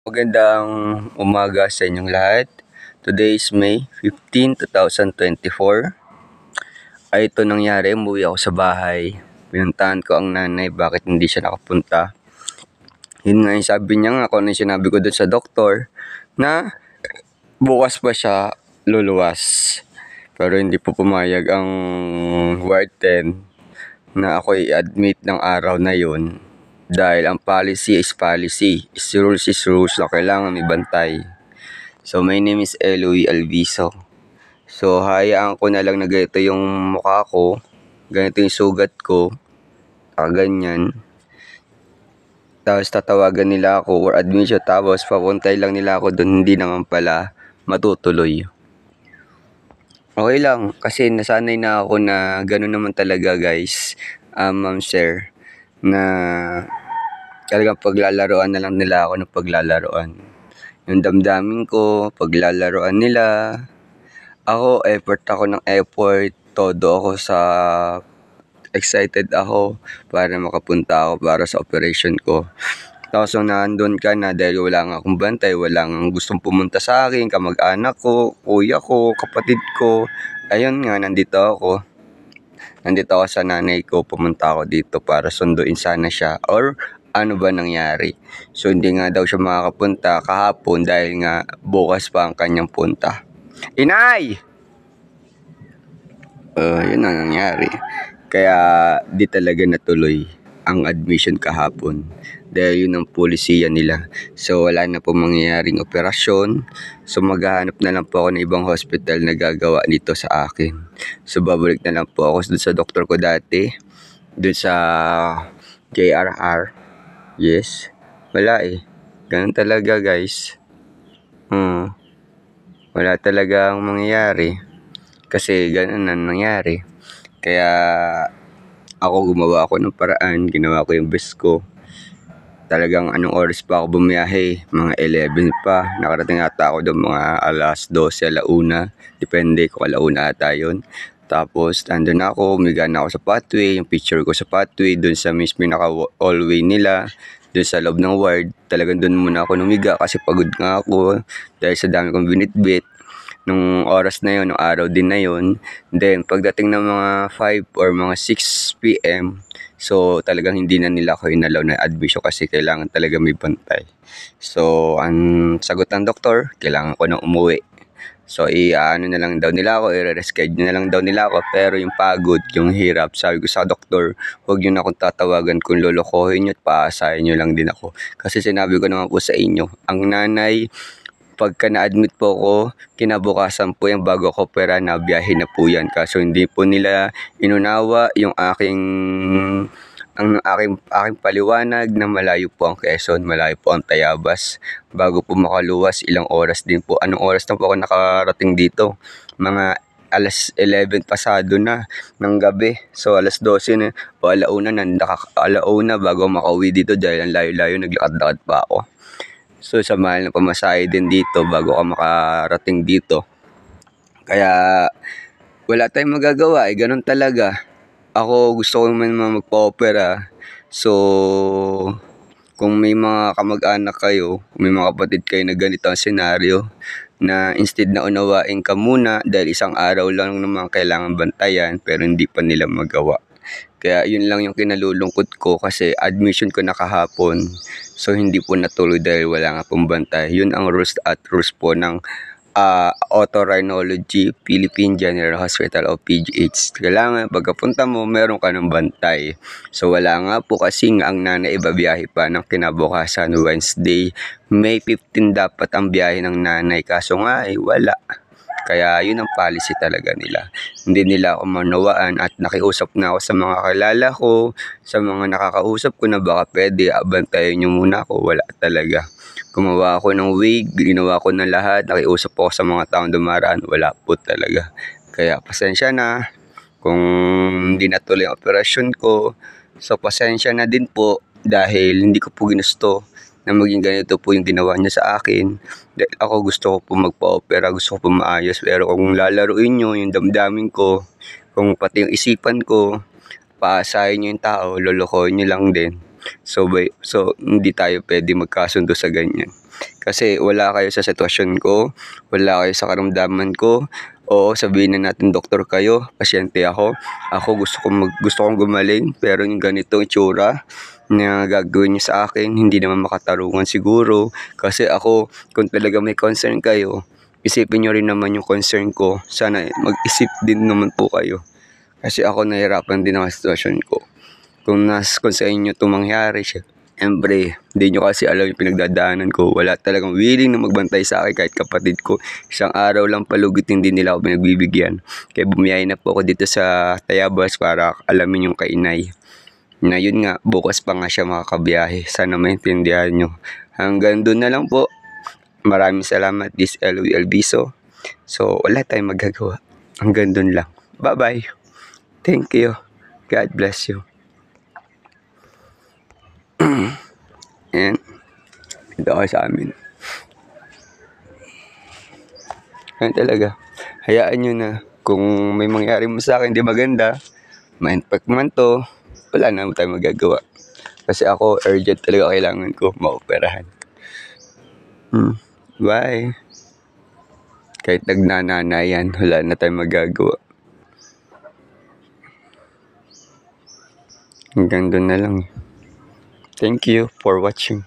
Magandang umaga sa inyong lahat. Today is May 15, 2024. Ay ito nangyari, umuwi ako sa bahay. Pinuntahan ko ang nanay, bakit hindi siya nakapunta. Yun nga yung sabi niya nga, kung ano yung sinabi ko dun sa doktor, na bukas pa siya luluwas. Pero hindi po pumayag ang warden na ako i-admit ng araw na yun. Dahil ang policy is policy, is rules na kailangan may bantay. So my name is Eloy Alviso. So hayaan ko na lang na ganito yung mukha ko, ganito yung sugat ko, ganyan. Tapos tatawagan nila ako or admission, tapos papuntay lang nila ako doon, hindi naman pala matutuloy. Okay lang, kasi nasanay na ako na gano'n naman talaga guys, ma'am sir, na talagang paglalaroan na lang nila ako ng paglalaroan. Yung damdamin ko, paglalaroan nila, ako effort, todo ako sa excited ako para makapunta ako para sa operation ko. Tapos nung nandun ka na, dahil wala nga akong bantay, wala nga gustong pumunta sa akin, kamag-anak ko, kuya ko, kapatid ko, ayun nga, nandito ako sa nanay ko, pumunta ako dito para sunduin sana siya or ano ba nangyari. So hindi nga daw siya makakapunta kahapon dahil nga bukas pa ang kanyang punta. Inay! Yun ang nangyari. Kaya di talaga natuloy ang admission kahapon dahil yun ang polisiya nila. So wala na po mangyayaring operasyon. So maghahanap na lang po ako ng ibang hospital na gagawa nito sa akin. So babalik na lang po ako dun sa doktor ko dati, dun sa JRR. Yes, wala ganun talaga guys. Wala talagang mangyayari kasi ganun na nangyari. Kaya ako gumawa ako ng paraan, ginawa ko yung best ko. Talagang anong oras pa ako bumiyahe, mga 11 pa. Nakarating ata ako doon mga alas 12, alauna. Depende kung alauna ata yun. Tapos nandun ako, umiga na ako sa pathway, yung picture ko sa pathway, doon sa mismo naka-hallway nila, doon sa loob ng ward. Talagang doon muna ako numiga kasi pagod nga ako dahil sa dami kong binitbit nung oras na yun, nung araw din na yun. Then pagdating ng mga 5 or mga 6 p.m, so talagang hindi na nila ako inalaw na admission kasi kailangan talaga may bantay. So ang sagot ng doktor, kailangan ko nang umuwi. So ano na lang daw nila ako, i-reschedule na lang daw nila ako. Pero yung pagod, yung hirap, sabi ko sa doktor, huwag nyo na akong tatawagan kung lolokohin nyo at paasahin nyo lang din ako. Kasi sinabi ko naman po sa inyo, ang nanay, pagka na-admit po ako, kinabukasan po yung bago ko opera na biyahe na po yan. Kaso hindi po nila inunawa yung aking paliwanag na malayo po ang Quezon, malayo po ang Tayabas. Bago po makaluwas, ilang oras din po. Anong oras na po ako nakarating dito? Mga alas 11 pasado na ng gabi. So alas 12 na o alauna bago makauwi dito dahil ang layo-layo, naglakad-lakad pa ako. So sa mahal na pamasahe din dito bago ka makarating dito. Kaya wala tayong magagawa, ganun talaga. Ako gusto ko naman magpa-opera. So kung may mga kamag-anak kayo, may mga kapatid kayo na ganito ang senaryo, na instead na unawain ka muna dahil isang araw lang naman kailangan bantayan pero hindi pa nila magawa. Kaya yun lang yung kinalulungkot ko kasi admission ko na kahapon. So hindi po natuloy dahil wala nga pong bantay. Yun ang rules po ng Otorhinology Philippine General Hospital o PGH. Kailangan pagkapunta mo, meron ka ng bantay. So wala nga po kasi ang nanay ibabiyahe pa ng kinabukasan Wednesday. May 15 dapat ang biyahe ng nanay. Kaso nga wala. Kaya yun ang policy talaga nila. Hindi nila ako manawaan at nakiusap na ako sa mga kilala ko, sa mga nakakausap ko na baka pwede abantayan nyo muna ako. Wala talaga. Gumawa ako ng wig, ginawa ko ng lahat, nakiusap ako sa mga taong dumaraan, wala po talaga. Kaya pasensya na kung hindi natuloy ang operasyon ko. So pasensya na din po dahil hindi ko po ginusto na maging ganito po yung ginawa niya sa akin. Dahil ako gusto ko po magpa-opera, gusto ko po maayos. Pero kung lalaruin nyo yung damdamin ko, kung pati yung isipan ko, paasahin nyo yung tao, lolokohin nyo lang din. So hindi tayo pwede magkasundo sa ganyan. Kasi wala kayo sa sitwasyon ko, wala kayo sa karamdaman ko. Oo, sabihin na natin doktor kayo, pasyente ako. Ako gusto kong gumaling, pero yung ganitong itsura na gagawin niyo sa akin, hindi naman makatarungan siguro. Kasi ako, kung talaga may concern kayo, isipin niyo rin naman yung concern ko. Sana mag-isip din naman po kayo. Kasi ako nahihirapan din ang sitwasyon ko. Kung sa inyo ito mangyari, siyempre, hindi nyo kasi alam yung pinagdadaanan ko. Wala talagang willing na magbantay sa akin kahit kapatid ko. Isang araw lang palugit hindi nila ako pinagbibigyan. Kaya bumiyahin na po ako dito sa Tayabas para alamin yung kainay. Na yun nga, bukas pa nga siya makakabiyahe. Sana maintindihan nyo. Hanggang doon na lang po. Maraming salamat, this Eloy Albiso. So, wala tayong magagawa. Hanggang doon lang. Bye-bye. Thank you. God bless you. Ayan. Ito ako sa amin. Ayan talaga. Hayaan nyo na. Kung may mangyari mo sa akin, di maganda. Ma-infect man to. Wala na tayong magagawa. Kasi ako, urgent talaga kailangan ko maoperahan. Bye. Kahit nagnananayan, wala na tayong magagawa. Hanggang doon na lang. Thank you for watching.